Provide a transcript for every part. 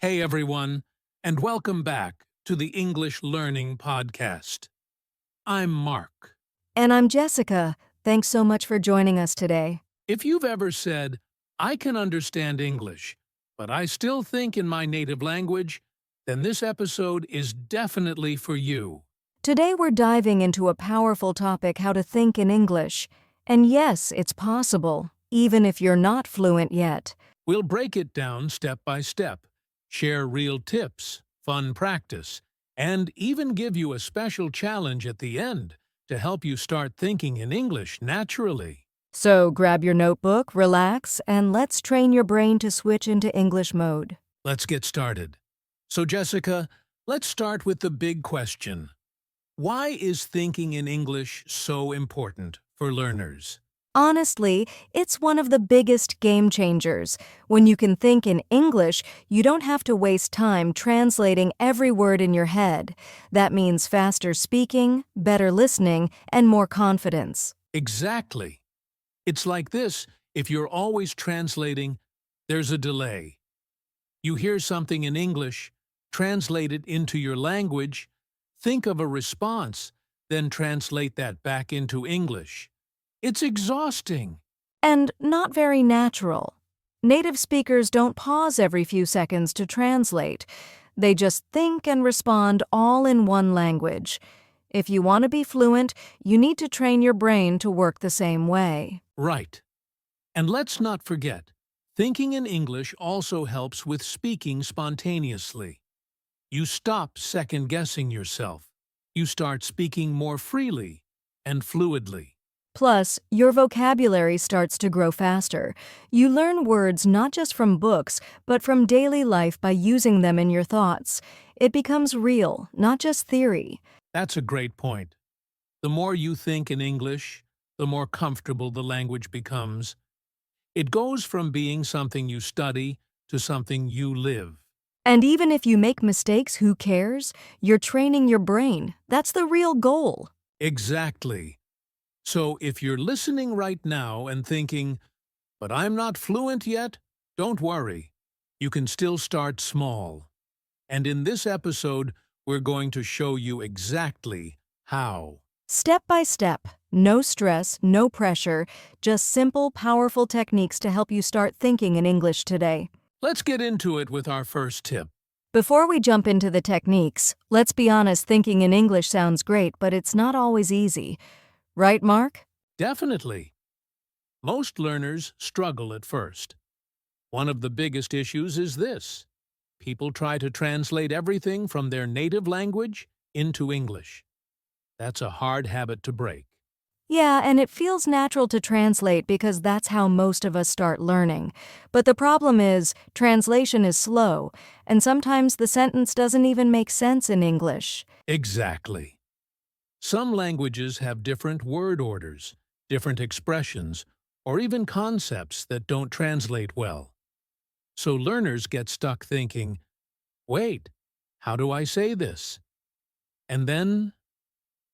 Hey everyone, and welcome back to the English Learning Podcast. I'm Mark. And I'm Jessica. Thanks so much for joining us today. If you've ever said, I can understand English, but I still think in my native language, then this episode is definitely for you. Today we're diving into a powerful topic: how to think in English. And yes, it's possible, even if you're not fluent yet. We'll break it down step by step, share real tips, fun practice, and even give you a special challenge at the end to help you start thinking in English naturally. So grab your notebook, relax, and let's train your brain to switch into English mode. Let's get started. So Jessica, let's start with the big question. Why is thinking in English so important for learners? Honestly, it's one of the biggest game changers. When you can think in English, you don't have to waste time translating every word in your head. That means faster speaking, better listening, and more confidence. Exactly. It's like this: if you're always translating, there's a delay. You hear something in English, translate it into your language, think of a response, then translate that back into English. It's exhausting. And not very natural. Native speakers don't pause every few seconds to translate. They just think and respond all in one language. If you want to be fluent, you need to train your brain to work the same way. Right. And let's not forget, thinking in English also helps with speaking spontaneously. You stop second-guessing yourself. You start speaking more freely and fluidly. Plus, your vocabulary starts to grow faster. You learn words not just from books, but from daily life by using them in your thoughts. It becomes real, not just theory. That's a great point. The more you think in English, the more comfortable the language becomes. It goes from being something you study to something you live. And even if you make mistakes, who cares? You're training your brain. That's the real goal. Exactly. So if you're listening right now and thinking, but I'm not fluent yet, don't worry. You can still start small. And in this episode, we're going to show you exactly how. Step by step, no stress, no pressure, just simple, powerful techniques to help you start thinking in English today. Let's get into it with our first tip. Before we jump into the techniques, let's be honest, thinking in English sounds great, but it's not always easy. Right, Mark? Definitely. Most learners struggle at first. One of the biggest issues is this: people try to translate everything from their native language into English. That's a hard habit to break. Yeah, and it feels natural to translate because that's how most of us start learning. But the problem is, translation is slow, and sometimes the sentence doesn't even make sense in English. Exactly. Some languages have different word orders, different expressions, or even concepts that don't translate well. So learners get stuck thinking, wait, how do I say this? And then,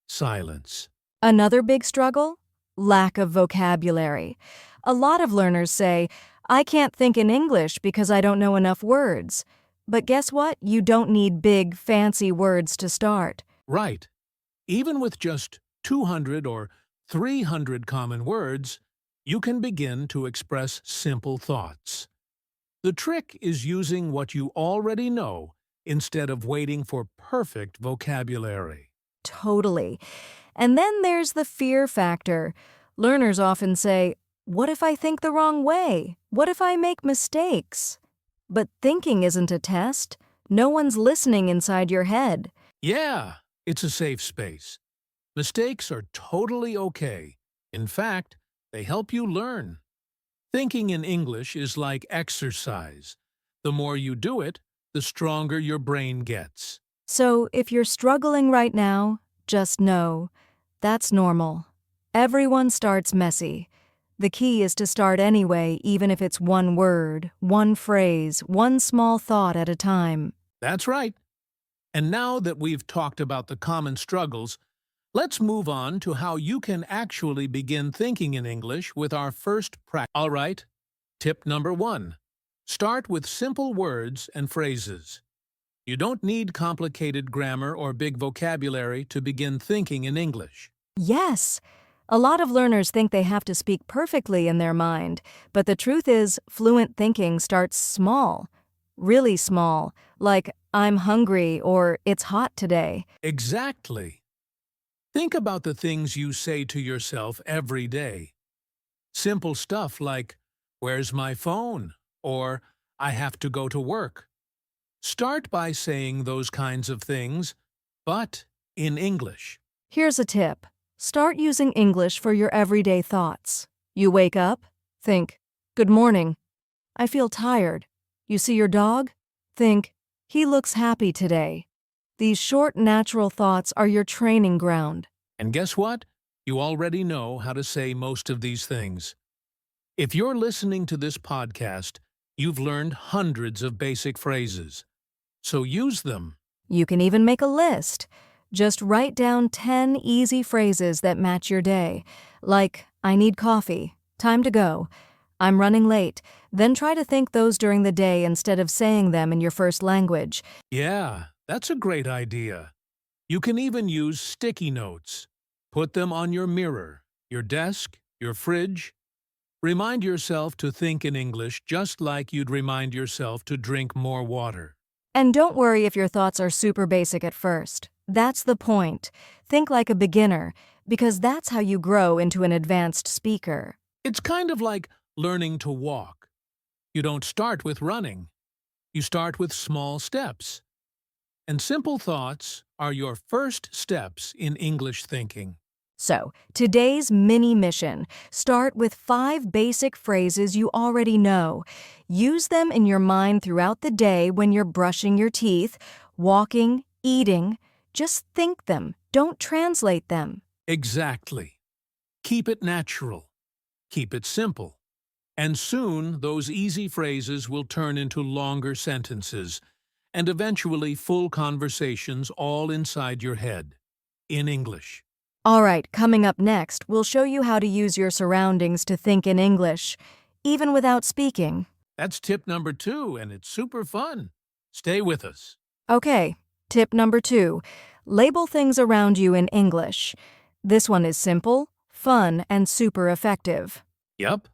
silence. Another big struggle? Lack of vocabulary. A lot of learners say, I can't think in English because I don't know enough words. But guess what? You don't need big, fancy words to start. Right. Even with just 200 or 300 common words, you can begin to express simple thoughts. The trick is using what you already know instead of waiting for perfect vocabulary. Totally. And then there's the fear factor. Learners often say, what if I think the wrong way? What if I make mistakes? But thinking isn't a test. No one's listening inside your head. Yeah, it's a safe space. Mistakes are totally okay. In fact, they help you learn. Thinking in English is like exercise. The more you do it, the stronger your brain gets. So if you're struggling right now, just know that's normal. Everyone starts messy. The key is to start anyway, even if it's one word, one phrase, one small thought at a time. That's right. And now that we've talked about the common struggles, let's move on to how you can actually begin thinking in English with our first practice. All right, tip number 1. Start with simple words and phrases. You don't need complicated grammar or big vocabulary to begin thinking in English. Yes. A lot of learners think they have to speak perfectly in their mind, but the truth is, fluent thinking starts small. Really small, like, I'm hungry or it's hot today. Exactly. Think about the things you say to yourself every day. Simple stuff like, "Where's my phone?" or "I have to go to work." Start by saying those kinds of things, but in English. Here's a tip. Start using English for your everyday thoughts. You wake up, think, good morning. I feel tired. You see your dog? Think, he looks happy today. These short, natural thoughts are your training ground. And guess what? You already know how to say most of these things. If you're listening to this podcast, you've learned hundreds of basic phrases. So use them. You can even make a list. Just write down 10 easy phrases that match your day, like, I need coffee, time to go, I'm running late. Then try to think those during the day instead of saying them in your first language. Yeah, that's a great idea. You can even use sticky notes. Put them on your mirror, your desk, your fridge. Remind yourself to think in English just like you'd remind yourself to drink more water. And don't worry if your thoughts are super basic at first. That's the point. Think like a beginner, because that's how you grow into an advanced speaker. It's kind of like learning to walk. You don't start with running. You start with small steps. And simple thoughts are your first steps in English thinking. So, today's mini mission. Start with 5 basic phrases you already know. Use them in your mind throughout the day when you're brushing your teeth, walking, eating. Just think them. Don't translate them. Exactly. Keep it natural. Keep it simple. And soon, those easy phrases will turn into longer sentences and eventually full conversations all inside your head, in English. All right, coming up next, we'll show you how to use your surroundings to think in English, even without speaking. That's tip number 2, and it's super fun. Stay with us. Okay, tip number 2. Label things around you in English. This one is simple, fun, and super effective. Yep.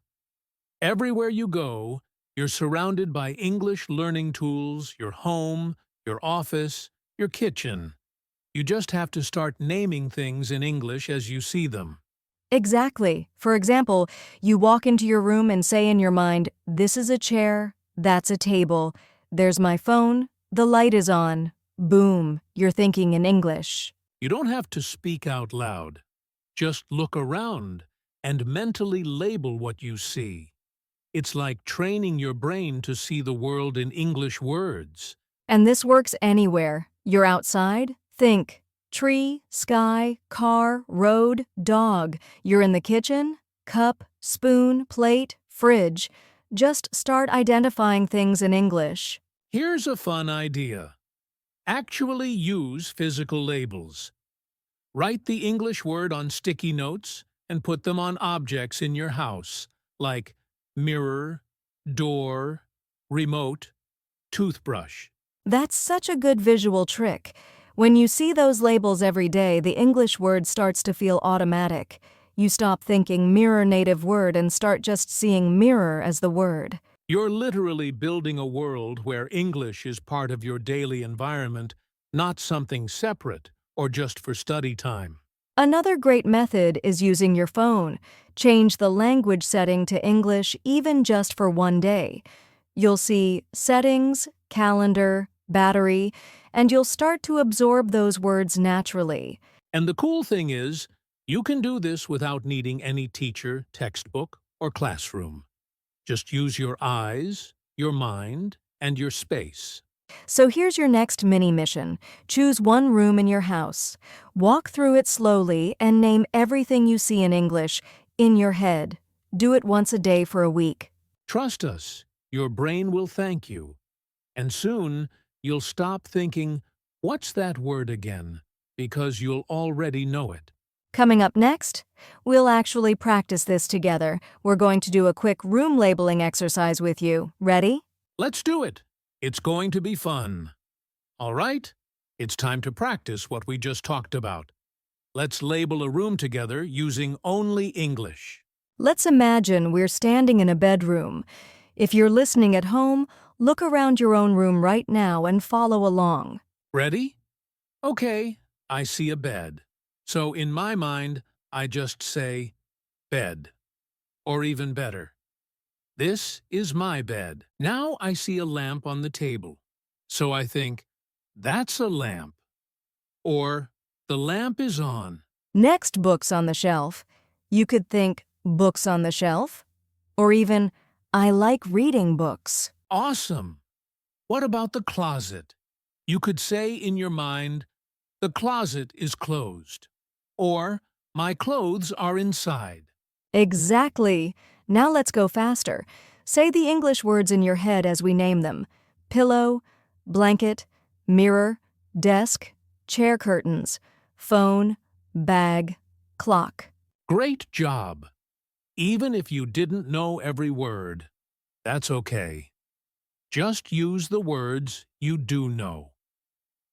Everywhere you go, you're surrounded by English learning tools, your home, your office, your kitchen. You just have to start naming things in English as you see them. Exactly. For example, you walk into your room and say in your mind, this is a chair, that's a table, there's my phone, the light is on. Boom, you're thinking in English. You don't have to speak out loud. Just look around and mentally label what you see. It's like training your brain to see the world in English words. And this works anywhere. You're outside, think. Tree, sky, car, road, dog. You're in the kitchen, cup, spoon, plate, fridge. Just start identifying things in English. Here's a fun idea. Actually use physical labels. Write the English word on sticky notes and put them on objects in your house, like mirror, door, remote, toothbrush. That's such a good visual trick. When you see those labels every day, the English word starts to feel automatic. You stop thinking mirror native word and start just seeing mirror as the word. You're literally building a world where English is part of your daily environment, not something separate or just for study time. Another great method is using your phone. Change the language setting to English even just for one day. You'll see settings, calendar, battery, and you'll start to absorb those words naturally. And the cool thing is, you can do this without needing any teacher, textbook, or classroom. Just use your eyes, your mind, and your space. So here's your next mini mission. Choose one room in your house. Walk through it slowly and name everything you see in English in your head. Do it once a day for a week. Trust us, your brain will thank you. And soon, you'll stop thinking, "What's that word again?" because you'll already know it. Coming up next, we'll actually practice this together. We're going to do a quick room labeling exercise with you. Ready? Let's do it. It's going to be fun. All right? It's time to practice what we just talked about. Let's label a room together using only English. Let's imagine we're standing in a bedroom. If you're listening at home, look around your own room right now and follow along. Ready? Okay, I see a bed. So in my mind, I just say, bed. Or even better, this is my bed. Now I see a lamp on the table. So I think, that's a lamp. Or, the lamp is on. Next, books on the shelf. You could think, books on the shelf? Or even, I like reading books. Awesome! What about the closet? You could say in your mind, the closet is closed. Or, my clothes are inside. Exactly. Now let's go faster. Say the English words in your head as we name them. Pillow, blanket, mirror, desk, chair curtains, phone, bag, clock. Great job! Even if you didn't know every word, that's okay. Just use the words you do know.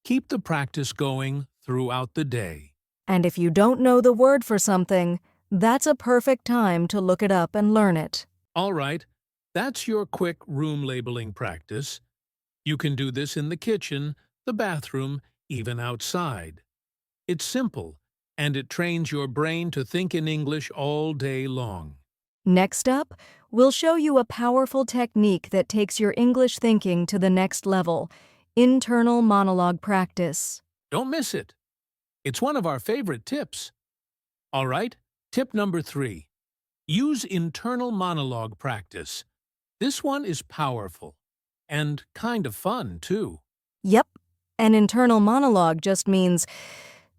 Keep the practice going throughout the day. And if you don't know the word for something, that's a perfect time to look it up and learn it. All right, that's your quick room labeling practice. You can do this in the kitchen, the bathroom, even outside. It's simple, and it trains your brain to think in English all day long. Next up, we'll show you a powerful technique that takes your English thinking to the next level: internal monologue practice. Don't miss it. It's one of our favorite tips. All right, tip number 3. Use internal monologue practice. This one is powerful and kind of fun, too. Yep, an internal monologue just means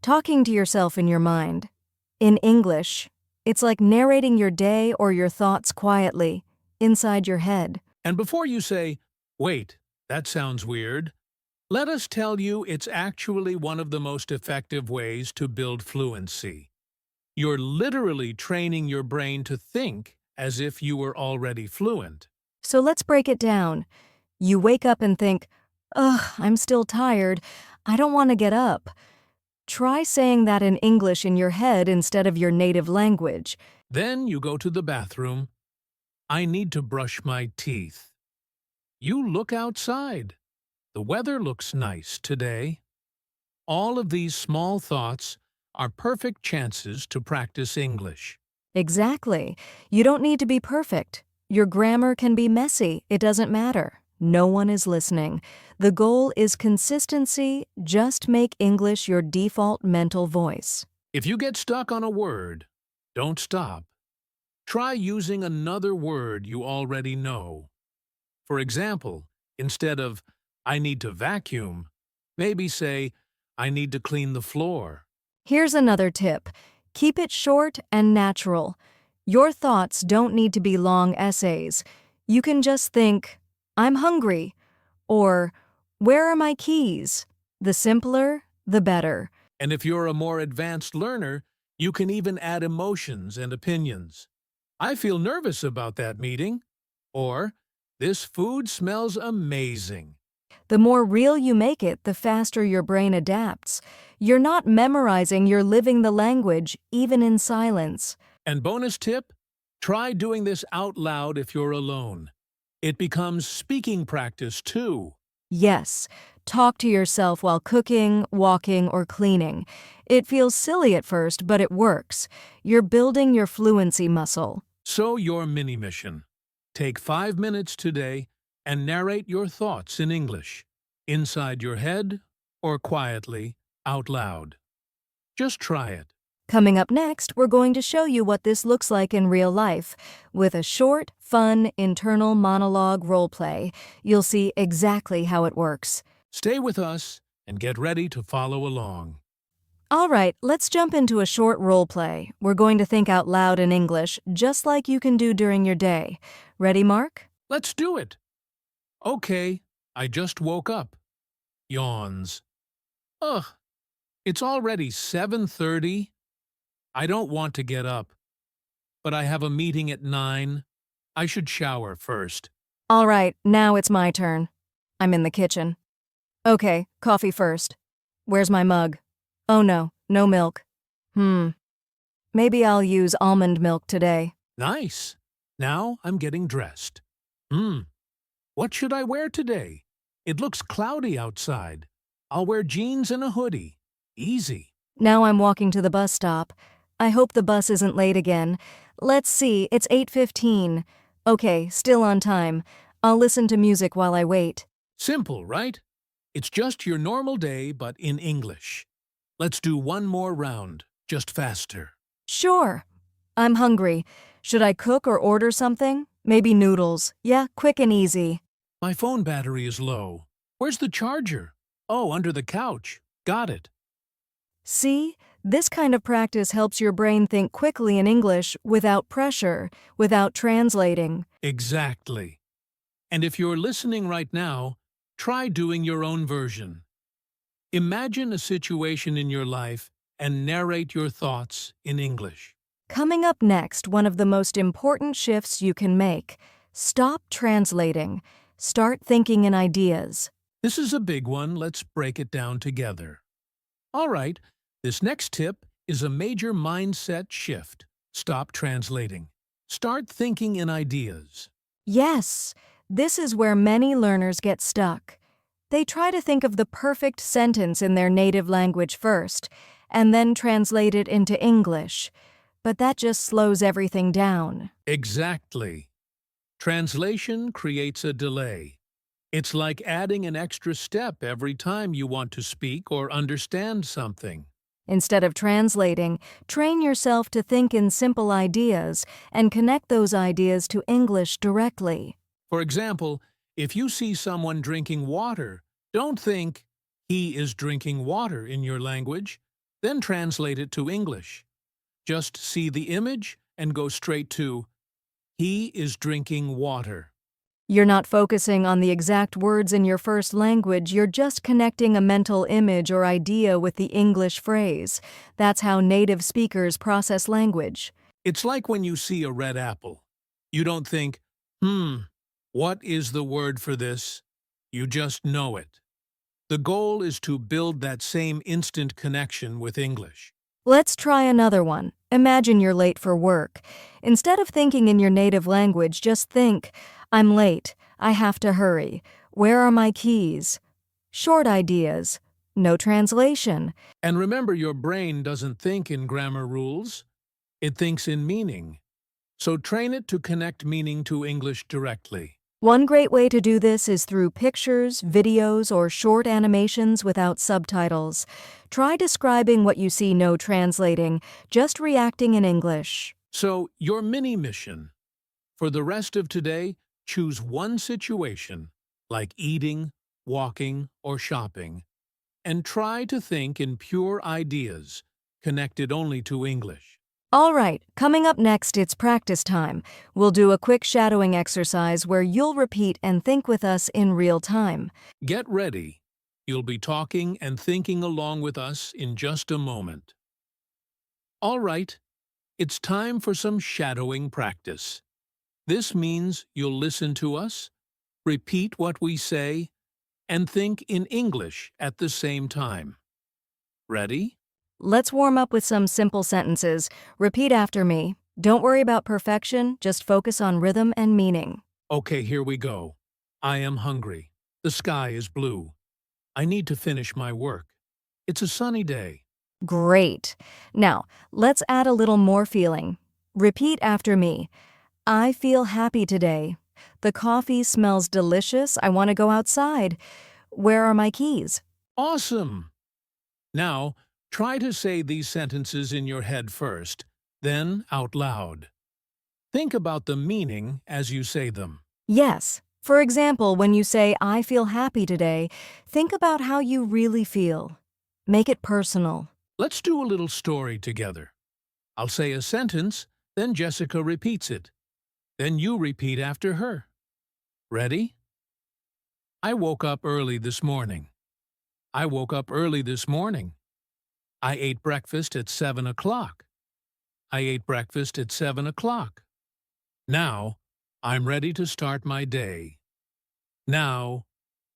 talking to yourself in your mind. In English, it's like narrating your day or your thoughts quietly, inside your head. And before you say, wait, that sounds weird, let us tell you it's actually one of the most effective ways to build fluency. You're literally training your brain to think as if you were already fluent. So let's break it down. You wake up and think, ugh, I'm still tired. I don't want to get up. Try saying that in English in your head instead of your native language. Then you go to the bathroom. I need to brush my teeth. You look outside. The weather looks nice today. All of these small thoughts are perfect chances to practice English. Exactly. You don't need to be perfect. Your grammar can be messy. It doesn't matter. No one is listening. The goal is consistency. Just make English your default mental voice. If you get stuck on a word, don't stop. Try using another word you already know. For example, instead of, I need to vacuum, maybe say, I need to clean the floor. Here's another tip. Keep it short and natural. Your thoughts don't need to be long essays. You can just think, I'm hungry, or where are my keys? The simpler, the better. And if you're a more advanced learner, you can even add emotions and opinions. I feel nervous about that meeting. Or, this food smells amazing. The more real you make it, the faster your brain adapts. You're not memorizing, you're living the language, even in silence. And bonus tip, try doing this out loud if you're alone. It becomes speaking practice too. Yes, talk to yourself while cooking, walking, or cleaning. It feels silly at first, but it works. You're building your fluency muscle. So your mini mission. Take 5 minutes today and narrate your thoughts in English, inside your head or quietly out loud. Just try it. Coming up next, we're going to show you what this looks like in real life. With a short, fun, internal monologue role play, you'll see exactly how it works. Stay with us and get ready to follow along. All right, let's jump into a short role play. We're going to think out loud in English, just like you can do during your day. Ready, Mark? Let's do it. Okay, I just woke up. Yawns. Ugh, it's already 7:30. I don't want to get up, but I have a meeting at 9. I should shower first. All right, now it's my turn. I'm in the kitchen. Okay, coffee first. Where's my mug? Oh no, no milk. Maybe I'll use almond milk today. Nice. Now I'm getting dressed. Hmm. What should I wear today? It looks cloudy outside. I'll wear jeans and a hoodie. Easy. Now I'm walking to the bus stop. I hope the bus isn't late again. Let's see, it's 8:15. Okay, still on time. I'll listen to music while I wait. Simple, right? It's just your normal day, but in English. Let's do one more round, just faster. Sure. I'm hungry. Should I cook or order something? Maybe noodles. Yeah, quick and easy. My phone battery is low. Where's the charger? Oh, under the couch. Got it. See? This kind of practice helps your brain think quickly in English without pressure, without translating. Exactly. And if you're listening right now, try doing your own version. Imagine a situation in your life and narrate your thoughts in English. Coming up next, one of the most important shifts you can make. Stop translating. Start thinking in ideas. This is a big one. Let's break it down together. All right, this next tip is a major mindset shift. Stop translating. Start thinking in ideas. Yes, this is where many learners get stuck. They try to think of the perfect sentence in their native language first, and then translate it into English. But that just slows everything down. Exactly. Translation creates a delay. It's like adding an extra step every time you want to speak or understand something. Instead of translating, train yourself to think in simple ideas and connect those ideas to English directly. For example, if you see someone drinking water, don't think, "He is drinking water" in your language, then translate it to English. Just see the image and go straight to, "He is drinking water." You're not focusing on the exact words in your first language, you're just connecting a mental image or idea with the English phrase. That's how native speakers process language. It's like when you see a red apple. You don't think, what is the word for this? You just know it. The goal is to build that same instant connection with English. Let's try another one. Imagine you're late for work. Instead of thinking in your native language, just think, I'm late. I have to hurry. Where are my keys? Short ideas. No translation. And remember, your brain doesn't think in grammar rules. It thinks in meaning. So train it to connect meaning to English directly. One great way to do this is through pictures, videos, or short animations without subtitles. Try describing what you see, no translating, just reacting in English. So, your mini mission. For the rest of today, choose one situation, like eating, walking, or shopping, and try to think in pure ideas, connected only to English. All right, coming up next, it's practice time. We'll do a quick shadowing exercise where you'll repeat and think with us in real time. Get ready. You'll be talking and thinking along with us in just a moment. All right, it's time for some shadowing practice. This means you'll listen to us, repeat what we say, and think in English at the same time. Ready? Let's warm up with some simple sentences. Repeat after me. Don't worry about perfection, just focus on rhythm and meaning. Okay, here we go. I am hungry. The sky is blue. I need to finish my work. It's a sunny day. Great. Now, let's add a little more feeling. Repeat after me. I feel happy today. The coffee smells delicious. I want to go outside. Where are my keys? Awesome! Now, try to say these sentences in your head first, then out loud. Think about the meaning as you say them. Yes. For example, when you say, I feel happy today, think about how you really feel. Make it personal. Let's do a little story together. I'll say a sentence, then Jessica repeats it. Then you repeat after her. Ready? I woke up early this morning. I woke up early this morning. I ate breakfast at 7 o'clock. I ate breakfast at 7 o'clock. Now, I'm ready to start my day. Now,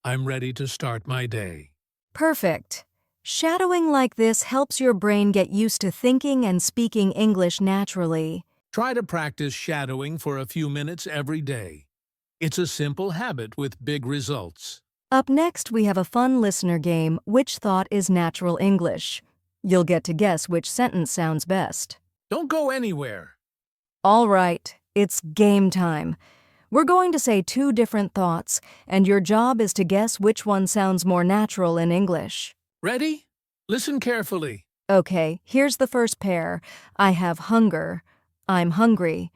I'm ready to start my day. Perfect. Shadowing like this helps your brain get used to thinking and speaking English naturally. Try to practice shadowing for a few minutes every day. It's a simple habit with big results. Up next, we have a fun listener game, Which Thought is Natural English? You'll get to guess which sentence sounds best. Don't go anywhere. All right, it's game time. We're going to say two different thoughts, and your job is to guess which one sounds more natural in English. Ready? Listen carefully. Okay, here's the first pair. I have hunger. I'm hungry.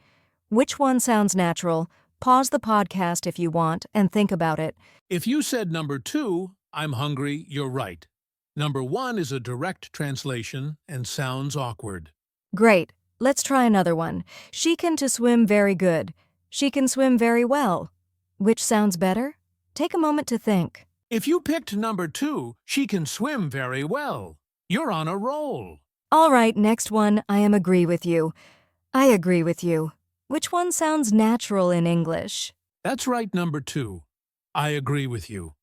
Which one sounds natural? Pause the podcast if you want and think about it. If you said number 2, I'm hungry, you're right. Number 1 is a direct translation and sounds awkward. Great. Let's try another one. She can to swim very good. She can swim very well. Which sounds better? Take a moment to think. If you picked number 2, she can swim very well. You're on a roll. All right, next one. I agree with you. I agree with you. Which one sounds natural in English? That's right, number 2. I agree with you.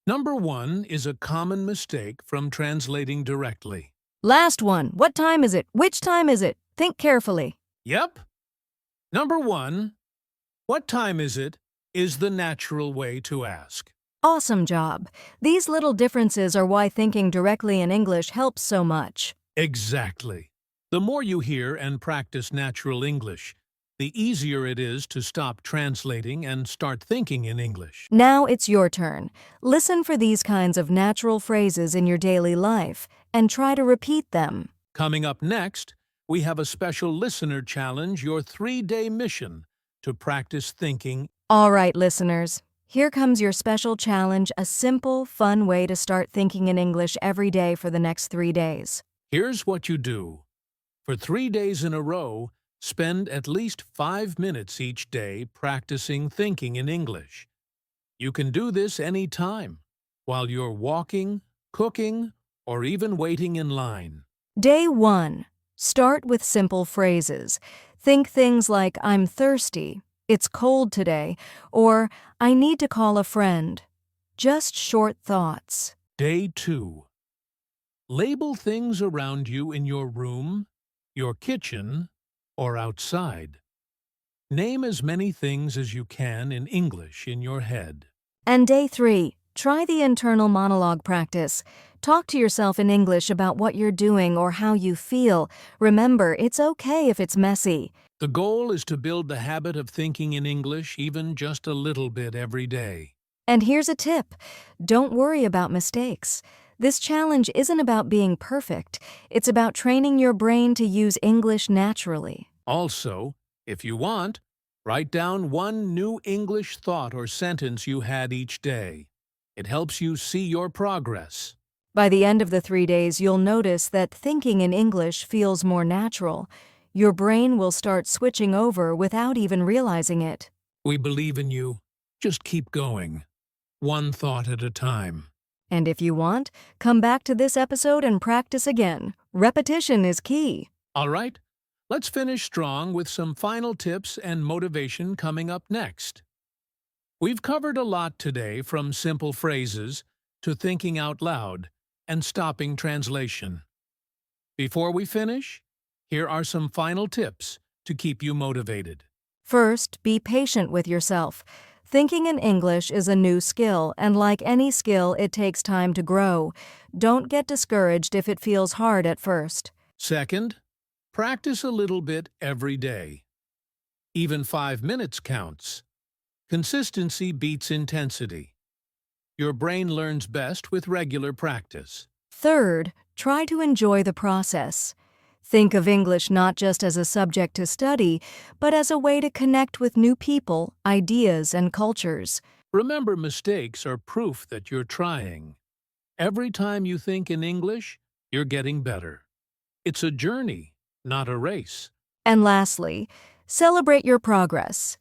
Number 1 is a common mistake from translating directly. Last one. What time is it? Which time is it? Think carefully. Yep. Number 1, what time is it, is the natural way to ask. Awesome job. These little differences are why thinking directly in English helps so much. Exactly. The more you hear and practice natural English, the easier it is to stop translating and start thinking in English. Now it's your turn. Listen for these kinds of natural phrases in your daily life and try to repeat them. Coming up next, we have a special listener challenge, your 3-day mission to practice thinking. All right, listeners. Here comes your special challenge, a simple, fun way to start thinking in English every day for the next 3 days. Here's what you do. For 3 days in a row, spend at least 5 minutes each day practicing thinking in English. You can do this any time, while you're walking, cooking, or even waiting in line. Day 1. Start with simple phrases. Think things like, I'm thirsty, it's cold today, or I need to call a friend. Just short thoughts. Day 2. Label things around you in your room, your kitchen, or outside. Name as many things as you can in English in your head. And day 3. Try the internal monologue practice. Talk to yourself in English about what you're doing or how you feel. Remember, it's okay if it's messy. The goal is to build the habit of thinking in English even just a little bit every day. And here's a tip. Don't worry about mistakes. This challenge isn't about being perfect. It's about training your brain to use English naturally. Also, if you want, write down one new English thought or sentence you had each day. It helps you see your progress. By the end of the 3 days, you'll notice that thinking in English feels more natural. Your brain will start switching over without even realizing it. We believe in you. Just keep going. One thought at a time. And if you want, come back to this episode and practice again. Repetition is key. All right, let's finish strong with some final tips and motivation coming up next. We've covered a lot today, from simple phrases to thinking out loud and stopping translation. Before we finish, here are some final tips to keep you motivated. First, be patient with yourself. Thinking in English is a new skill, and like any skill, it takes time to grow. Don't get discouraged if it feels hard at first. Second, practice a little bit every day. Even 5 minutes counts. Consistency beats intensity. Your brain learns best with regular practice. Third, try to enjoy the process. Think of English not just as a subject to study, but as a way to connect with new people, ideas, and cultures. Remember, mistakes are proof that you're trying. Every time you think in English, you're getting better. It's a journey, not a race. And lastly, celebrate your progress.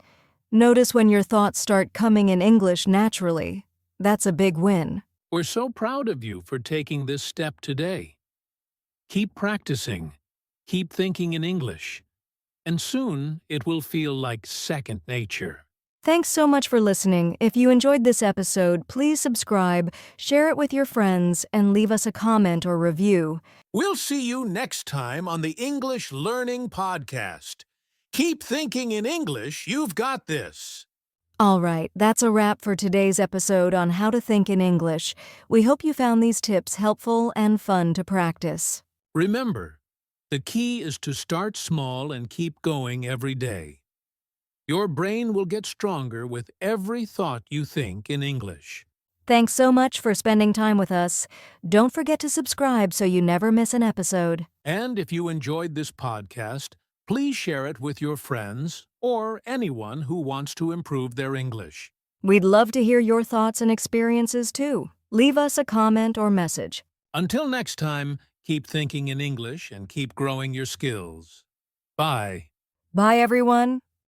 Notice when your thoughts start coming in English naturally. That's a big win. We're so proud of you for taking this step today. Keep practicing. Keep thinking in English. And soon it will feel like second nature. Thanks so much for listening. If you enjoyed this episode, please subscribe, share it with your friends, and leave us a comment or review. We'll see you next time on the English Learning Podcast. Keep thinking in English, you've got this. All right, that's a wrap for today's episode on how to think in English. We hope you found these tips helpful and fun to practice. Remember, the key is to start small and keep going every day. Your brain will get stronger with every thought you think in English. Thanks so much for spending time with us. Don't forget to subscribe so you never miss an episode. And if you enjoyed this podcast, please share it with your friends or anyone who wants to improve their English. We'd love to hear your thoughts and experiences too. Leave us a comment or message. Until next time, keep thinking in English and keep growing your skills. Bye. Bye, everyone.